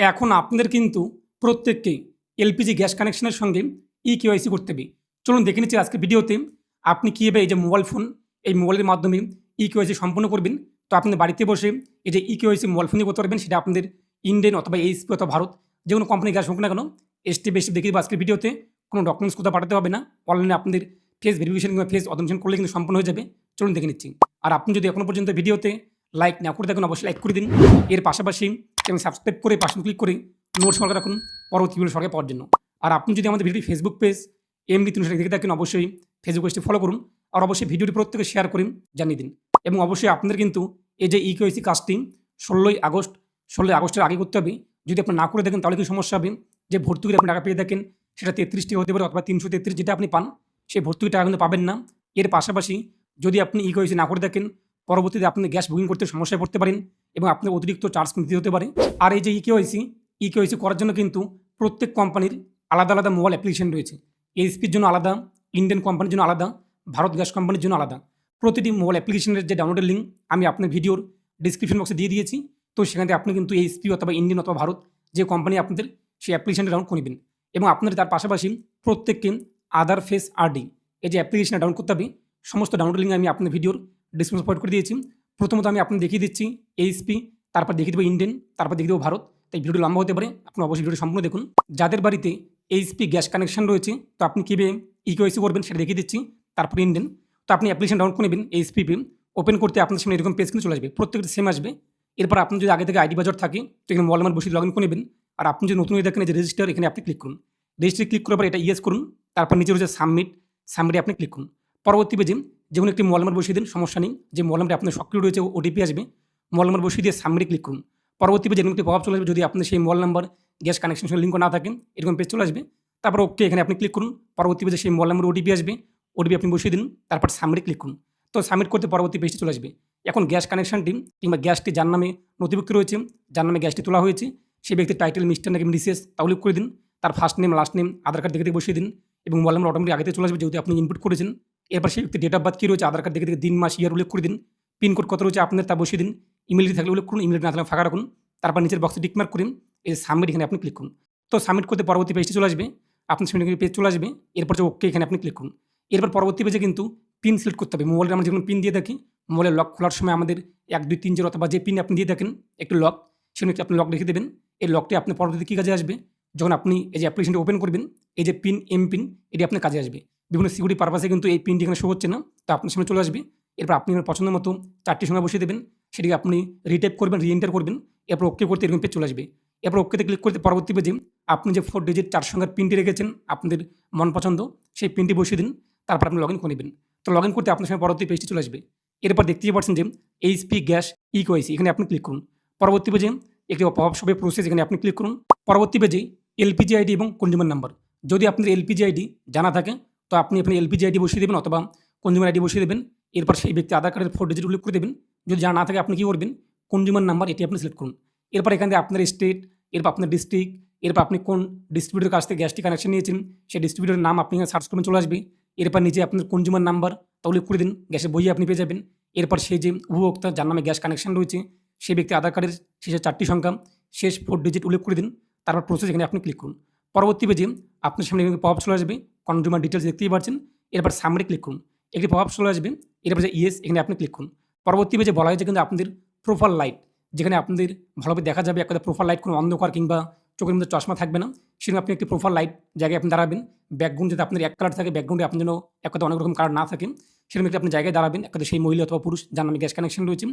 এখন আপনাদের কিন্তু প্রত্যেককেই এলপিজি গ্যাস কানেকশনের সঙ্গে কেওয়াইসি করতে হবে। চলুন দেখে নিচ্ছি আজকের ভিডিওতে আপনি কীভাবে এই যে মোবাইল ফোন, এই মোবাইলের মাধ্যমে কেওয়াইসি সম্পন্ন করবেন। তো আপনি বাড়িতে বসে এই যে কেওয়াইসি মোবাইল ফোন দিয়ে করতে পারবেন, সেটা আপনাদের ইন্ডিয়ান অথবা এইচপি অথবা ভারত যে কোনো কোম্পানি গ্যাস হোক না কেন, স্টেপ বাই স্টেপ দেখিয়ে দেবো আজকের ভিডিওতে। কোনো ডকুমেন্টস কোথাও পাঠাতে হবে না, অনলাইনে আপনাদের ফেস ভেরিফিকেশন কিংবা ফেস অথেন্টিকেশন করলে কিন্তু সম্পন্ন হয়ে যাবে। চলুন দেখে নিচ্ছি। আর আপনি যদি এখনও পর্যন্ত ভিডিওতে লাইক না করে থাকুন, অবশ্যই লাইক করে দিন। এর পাশাপাশি চ্যানেল সাবস্ক্রাইব করে পাশে ক্লিক করে নোটস সরকার রাখুন পরবর্তী ভিডিও সরকার পাওয়ার জন্য। আর আপনি যদি আমাদের ভিডিও ফেসবুক পেজ এমডি 300 দেখে থাকেন, অবশ্যই ফেসবুক পেজটি ফলো করুন। আর অবশ্যই ভিডিওটি প্রত্যেকে শেয়ার করে জানিয়ে দিন। এবং অবশ্যই আপনাদের কিন্তু এই যে কেওয়াইসি কাজটি 16ই আগস্টের আগে করতে হবে। যদি আপনি না করে দেখেন তাহলে কি সমস্যা হবে, যে ভর্তুকির আপনি টাকা পেয়ে থাকেন সেটা 33 টাকা হতে পারে অথবা 333 যেটা আপনি পান সেই ভর্তুকি টাকা কিন্তু পাবেন না। এর পাশাপাশি যদি আপনি কেওয়াইসি না করে দেখেন, পরবর্তীতে আপনি গ্যাস বুকিং করতে সমস্যায় পড়তে পারেন এবং আপনার অতিরিক্ত চার্জ দিতে হতে পারে। আর এই যে কেওয়াইসি করার জন্য কিন্তু প্রত্যেক কোম্পানির আলাদা আলাদা মোবাইল অ্যাপ্লিকেশন রয়েছে। এইচপির জন্য আলাদা, ইন্ডিয়ান কোম্পানির জন্য আলাদা, ভারত গ্যাস কোম্পানির জন্য আলাদা। প্রতিটি মোবাইল অ্যাপ্লিকেশনের যে ডাউনলোডের লিঙ্ক আমি আপনার ভিডিওর ডিসক্রিপশন বক্সে দিয়ে দিয়েছি। তো সেখান থেকে আপনি কিন্তু এইচপি অথবা ইন্ডিয়ান অথবা ভারত যে কোম্পানি আপনাদের সেই অ্যাপ্লিকেশনটা ডাউনলোড করে নেবেন। এবং আপনার তার পাশাপাশি প্রত্যেককে আধার ফেস আরডি এই যে অ্যাপ্লিকেশনটা ডাউনলোড করতে হবে, সমস্ত ডাউনলোড লিঙ্ক আমি আপনার ভিডিওর ডিসক্রিপশন প্রোভাইড করে দিয়েছি। প্রথমত আমি আপনাকে দেখিয়ে দিচ্ছি এইচপি, তারপর দেখিয়ে দেবো ইন্ডিয়ান, তারপর দেখিয়ে দেবো ভারত। তাই ভিডিওটি লম্বা হতে পারে, আপনি অবশ্যই ভিডিওটি সম্পূর্ণ দেখুন। যাদের বাড়িতে এইচপি গ্যাস কানেকশন রয়েছে, তো আপনি কীভাবে কেওয়াইসি করবেন সেটা দেখিয়ে দিচ্ছি। তারপর ইন্ডিয়ান, তো আপনি অ্যাপ্লিকেশন ডাউনলোড করে নেবেন। এইচপি ওপেন করতে আপনার সামনে এরকম পেজ কিন্তু চলে আসবে, প্রত্যেকটা সেম আসবে। এরপর আপনি যদি আগে থেকে আইডি বাজার থাকে তো এখানে মোবাইল নাম্বার বসিয়ে লগ ইন করে নেবেন। আর আপনি যদি নতুন হয়ে দেখেন যে রেজিস্টার, এখানে আপনি ক্লিক করুন। রেজিস্টারে ক্লিক করার পর এটা ইয়েস করুন। তারপর নিচে রয়েছে সাবমিটে আপনি ক্লিক করুন। পরবর্তী পেজে যে কোনো একটি মোবাইল নাম্বার বসিয়ে দিন, সমস্যা নেই। যে মোবাইল নাম্বারটি আপনার সক্রিয় রয়েছে ওটিপি আসবে, মোবাইল নাম্বার বসিয়ে দিয়ে সাবমিটে ক্লিক করুন। পরবর্তী পেজে এরকম একটি প্রভাব চলে আসবে, যদি আপনার সেই মোবাইল নাম্বার গ্যাস কানেকশনের সঙ্গে লিঙ্ক না থাকেন এরকম পেজ চলে আসবে। তারপর ওকে এখানে আপনি ক্লিক করুন। পরবর্তী পেজে সেই মোবাইল নাম্বার ওটিপি আসবে, ওটিপি আপনি বসিয়ে দিন। তারপর সাবমিটে ক্লিক করুন। তো সাবমিট করতে পরবর্তী পেজটি চলে আসবে। এখন গ্যাস কানেকশনটি কিংবা গ্যাসটি যার নামে নথিভুক্ত রয়েছে, যার নামে গ্যাসটি তোলা হয়েছে, সেই ব্যক্তির টাইটেল মিস্টার নাকি মিসেস তা উল্লেখ করে দিন। তার ফার্স্ট নেম, লাস্ট নেম, আধার কার্ড দেখে বসিয়ে দিন এবং মোবাইল নাম্বার অটোমেটিক আগে চলে আসবে যেহেতু আপনি ইনপুট করেছেন। এরপর সেই ব্যক্তির ডেট অফ বার্থ কী রয়েছে, আধার কার্ড দেখে দিন, মাস, ইয়ার উল্লেখ করে দিন। পিনকোড কত রয়েছে আপনার তা বসিয়ে দিন। ইমেল থাকলে উল্লেখ করুন, ইমেল না থাকলে ফাঁকা রাখুন। তারপর নিচের বক্সে টিকমার্ক করুন। এই সাবমিট এখানে আপনি ক্লিক করুন। তো সাবমিট করতে পরবর্তী পেজটি চলে আসবে, আপনার সামনে পেজ চলে আসবে। এরপর যে ওকে এখানে আপনি ক্লিক করুন। এরপর পরবর্তী পেজে কিন্তু পিন সিলেক্ট করতে হবে। মোবাইলের আমরা যেমন পিন দিয়ে থাকি, মোবাইলের লক খোলার সময় আমাদের 1 2 3 0 অথবা যে পিন আপনি দিয়ে থাকেন একটি লক, সেখানে আপনি লক রেখে দেবেন। এই লকটি আপনি পরবর্তীতে কী কাজে আসবে, যখন আপনি এই যে অ্যাপ্লিকেশনটি ওপেন করবেন, এই যে পিন পিন এটি আপনার কাজে আসবে। বিভিন্ন সিকিউরিটি পারপাসে কিন্তু এই পিনটি এখানে শো হচ্ছে না, তো আপনার সামনে চলে আসবে। এরপর আপনি আপনার পছন্দ মতো 4টি সংখ্যা বসিয়ে দেবেন, সেটিকে আপনি রিটাইপ করবেন, রিএন্টার করবেন। এরপর ওকে করতে এরকম পেজ চলে আসবে। এরপর ওকেতে ক্লিক করতে পরবর্তী পেজে আপনি যে 4 ডিজিট 4 সংখ্যার পিনটি রেখেছেন আপনাদের মন পছন্দ, সেই পিনটি বসিয়ে দিন। তারপর আপনি লগ ইন করে নেবেন। তো লগ ইন করতে আপনার সঙ্গে পরবর্তী পেজটি চলে আসবে। এরপর দেখতেই পাচ্ছেন যে এইচপি গ্যাস কেওয়াইসি, এখানে আপনি ক্লিক করুন। পরবর্তী পেজে একটি পপআপ হবে প্রসেস, এখানে আপনি ক্লিক করুন। পরবর্তী পেজে এলপিজি আইডি এবং কনজিউমার নাম্বার, যদি আপনার এলপিজি আইডি জানা থাকে তো আপনি আপনার এলপিজি আইডি বসিয়ে দেবেন অথবা কনজিউমার আইডি বসিয়ে দেবেন। এরপর সেই ব্যক্তি আধার কার্ডের 4 ডিজিট উল্লেখ করে দেবেন। যদি জানা না থাকে আপনি কী করবেন, কনজিউমার নাম্বার এটি আপনি সিলেক্ট করুন। এরপর এখান থেকে আপনার স্টেট, এরপর আপনার ডিস্ট্রিক্ট, এরপর আপনি কোন ডিস্ট্রিবিউটরের কাছ থেকে গ্যাসটি কানেকশন নিয়েছেন সেই ডিস্ট্রিবিউটরের নাম আপনি সার্চ করবেন, চলে আসবে। এরপর নিচে আপনার কনজিউমার নাম্বার তা উল্লেখ করে দিন, গ্যাসের বই আপনি পেয়ে যাবেন। এরপর সেই যে উপভোক্তা যার নামে গ্যাস কানেকশন রয়েছে সেই ব্যক্তি আধার কার্ডের শেষের 4টি সংখ্যা, শেষ 4 ডিজিট উল্লেখ করে দিন। তারপর প্রসেস এখানে আপনি ক্লিক করুন। পরবর্তী পেজে আপনার সামনে পপআপ চলে আসবে, কনজিউমার ডিটেলস দেখতেই পাচ্ছেন। এরপর সাবমিটে ক্লিক করুন, একটি পপআপ চলে আসবে। এরপর যে ইয়েস এখানে আপনি ক্লিক করুন। পরবর্তী পেজে বলা হয়েছে কিন্তু আপনাদের প্রোফাইল লাইট, যেখানে আপনাদের ভালোভাবে দেখা যাবে একটা প্রোফাইল লাইট, কোনো অন্ধকার কিংবা চোখের মধ্যে চশমা থাকবে না, সেখানে আপনি একটি প্রোফাইল লাইট জায়গায় আপনি দাঁড়াবেন। ব্যাকগ্রাউন্ড যাতে আপনার এক কালার থাকে, ব্যাকগ্রাউন্ডে আপনার জন্য এক কথা অনেক রকম কালার না থাকে, সেরকম একটি আপনি জায়গায় দাঁড়াবেন, একটা সেই মহিলা অথবা পুরুষ যার নামে গ্যাস কানেকশন রয়েছে।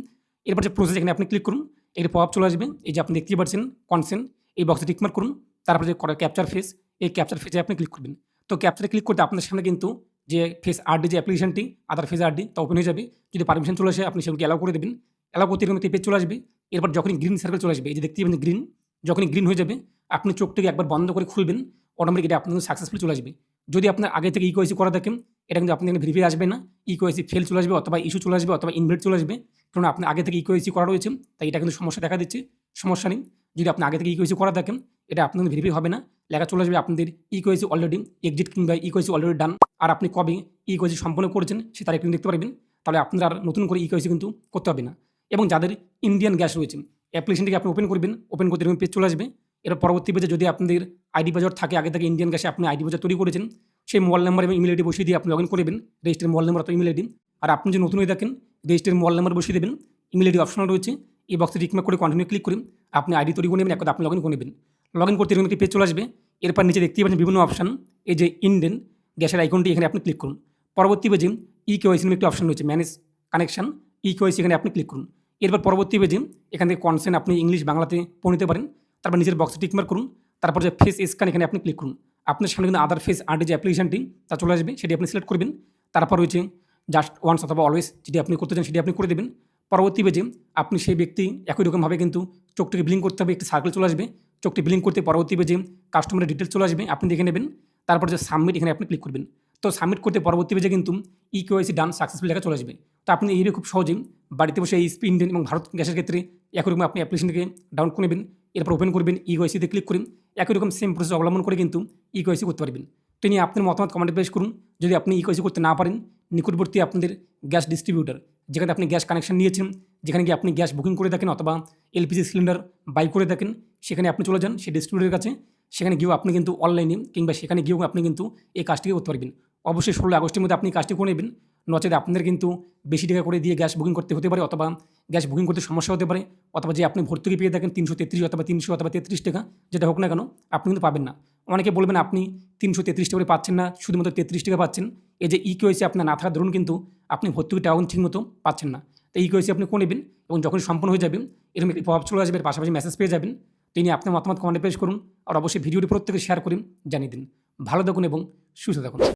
এরপর যে প্রসেস এখানে আপনি ক্লিক করুন, একটি পপআপ চলে আসবে। এই যে আপনি দেখতেই পাচ্ছেন কনসেন্ট, এই বক্সে টিকমার্ক করুন। তারপরে যে ক্যাপচার ফেস, এই ক্যাপচার ফেসে আপনি ক্লিক করবেন। তো ক্যাপচারে ক্লিক করতে আপনার সামনে কিন্তু যে ফেস আরডি যে অ্যাপ্লিকেশনটি, আধার ফেস আরডি তা ওপেন হয়ে যাবে। যদি পারমিশন চলে আসে আপনি সেগুলোকে অ্যালাউ করে দেবেন। অ্যালাউ করতে এরকম একটি পেজ চলে আসবে। এরপর যখনই গ্রিন সার্কেল চলে আসবে, এই যে দেখতেই পাবেন গ্রিন, যখনই গ্রিন হয়ে যাবে আপনি চোখটাকে একবার বন্ধ করে খুলবেন, অটোমেটিক এটা আপনার সাকসেসফুল চলে আসবে। যদি আপনার আগে থেকে কেওয়াইসি করা থাকেন এটা কিন্তু আপনি এখানে ভেরিফাই আসবে না, কেওয়াইসি ফেল চলে আসবে অথবা ইস্যু চলে আসবে অথবা ইনভ্যালিড চলে আসবে। কারণ আপনি আগে থেকে কেওয়াইসি করা রয়েছে, তাই এটা কিন্তু সমস্যা দেখা দিচ্ছে। সমস্যা নেই, যদি আপনি আগে থেকে কেওয়াইসি করা থাকেন এটা আপনাদের ভেরিফাই হবে না, লেখা চলে আসবে আপনাদের কেওয়াইসি অলরেডি এক্সিট কিংবা কেওয়াইসি অলরেডি ডান। আর আপনি কবে কেওয়াইসি সম্পন্ন করেছেন সে তারিখ কিন্তু দেখতে পারবেন। তাহলে আপনার আর নতুন করে কেওয়াইসি কিন্তু করতে হবে না। এবং যাদের ইন্ডিয়ান গ্যাস রয়েছে অ্যাপ্লিকেশনটিকে আপনি ওপেন করবেন, ওপেন করতে এরকম পেজ চলে আসবে। এর পরবর্তী পেজে যদি আপনাদের আইডি পাসওয়ার্ড থাকে আগে থেকে ইন্ডিয়ান গ্যাসে আপনি আইডি পাসওয়ার্ড তৈরি করেছেন, সেই মোবাইল নাম্বার এবং ইমেল আইডি বসিয়ে দিয়ে আপনি লগ ইন করবেন, রেজিস্টার মোবাইল নাম্বার অথবা ইমেল আইডি। আর আপনি যদি নতুন হয়ে থাকেন, রেজিস্টার মোবাইল নাম্বার বসিয়ে দেবেন, ইমেল আইডি অপশনাল রয়েছে, এই বক্সে টিকমার্ক করে কন্টিনিউ ক্লিক করে আপনি আইডি তৈরি করে নেবেন, এক কথা আপনি লগ ইন করে নেবেন। লগ ইন করতে এরকম একটি পেজ চলে আসবে। এরপর নিচে দেখতেই পাচ্ছেন বিভিন্ন অপশান, এই যে ইন্ডিয়ান গ্যাসের আইকনটি এখানে আপনি ক্লিক করুন। পরবর্তী পেজে ইকেওয়াইসি নামে একটি অপশন রয়েছে, ম্যানেজ কানেকশন ইকেওয়াইসি, এখানে আপনি ক্লিক করুন। এরপর পরবর্তী পেজে এখান থেকে কনসেন্ট আপনি ইংলিশ বাংলাতে পড়ে নিতে পারেন। তারপর নিজের বক্সে টিকমার্ক করুন। তারপর যে ফেস স্ক্যান এখানে আপনি ক্লিক করুন। আপনার সামনে কিন্তু আদার ফেস আর্ট যে অ্যাপ্লিকেশনটি তা চলে আসবে, সেটি আপনি সিলেক্ট করবেন। তারপর রয়েছে জাস্ট ওয়ান্স অথবা অলওয়েজ, যেটি আপনি করতে চান সেটি আপনি করে দেবেন। পরবর্তী পেজে আপনি সেই ব্যক্তি একই রকমভাবে কিন্তু চোখটিকে ব্লিঙ্ক করতে হবে, একটি সার্কেল চলে আসবে, চোখটি ব্লিঙ্ক করতে পরবর্তী পেজে কাস্টমারের ডিটেলস চলে আসবে, আপনি দেখে নেবেন। তারপর যে সাবমিট এখানে আপনি ক্লিক করবেন। তো সাবমিট করতে পরবর্তী পেজে কিন্তু ইকেওয়াইসি ডান সাকসেসফুল লেখা চলে আসবে। তো আপনি এইভাবে খুব সহজেই বাড়িতে বসে এই ইন্ডিয়ান এবং ভারত গ্যাসের ক্ষেত্রে একই রকম আপনি অ্যাপ্লিকেশনকে ডাউনলোড করে নেবেন, এরপর ওপেন করবেন, ইকেওয়াইসিতে ক্লিক করেন, একই রকম সেম প্রসেস অবলম্বন করে কিন্তু ইকেওয়াইসি করতে পারবেন। তো নিয়ে আপনার মতামত কমেন্টে পেশ করুন। যদি আপনি ইকেওয়াইসি করতে না পারেন, নিকটবর্তী আপনাদের গ্যাস ডিস্ট্রিবিউটার যেখানে আপনি গ্যাস কানেকশন নিয়েছেন, যেখানে গিয়ে আপনি গ্যাস বুকিং করে থাকেন অথবা এলপিজি সিলিন্ডার বাই করে থাকেন, সেখানে আপনি চলে যান সেই ডিস্ট্রিবিউটারের কাছে। সেখানে গিয়েও আপনি কিন্তু অনলাইনে কিংবা সেখানে গিয়েও আপনি কিন্তু এই কাজটি করতে পারবেন। অবশ্যই 16 আগস্টের মধ্যে আপনি কাজটি করে নেবেন, নচেত আপনাদের কিন্তু বেশি টাকা করে দিয়ে গ্যাস বুকিং করতে হতে পারে, অথবা গ্যাস বুকিং করতে সমস্যা হতে পারে, অথবা যে আপনি ভর্তুকি পেয়ে থাকেন 333 অথবা 300 অথবা 33 টাকা, যেটা হোক না কেন আপনি কিন্তু পাবেন না। অনেকে বলবেন আপনি 333 টাকা করে পাচ্ছেন না, শুধুমাত্র 33 টাকা পাচ্ছেন। এই যে ইকেওয়াইসি আপনার না থাকার দরুন কিন্তু আপনি ভর্তুকি টাকা ঠিকমতো পাচ্ছেন না। তো ইকেওয়াইসি আপনি করে নেবেন এবং যখন সম্পূর্ণ হয়ে যাবে এরকম একটি প্রভাব চলে আসবে, এর পাশাপাশি মেসেজ পেয়ে যাবেন। তিনি আপনার মতামত কমেন্টে পেশ করুন আর অবশ্যই ভিডিওটি প্রত্যেকে শেয়ার করুন, জানিয়ে দিন। ভালো থাকুন এবং সুস্থ থাকুন।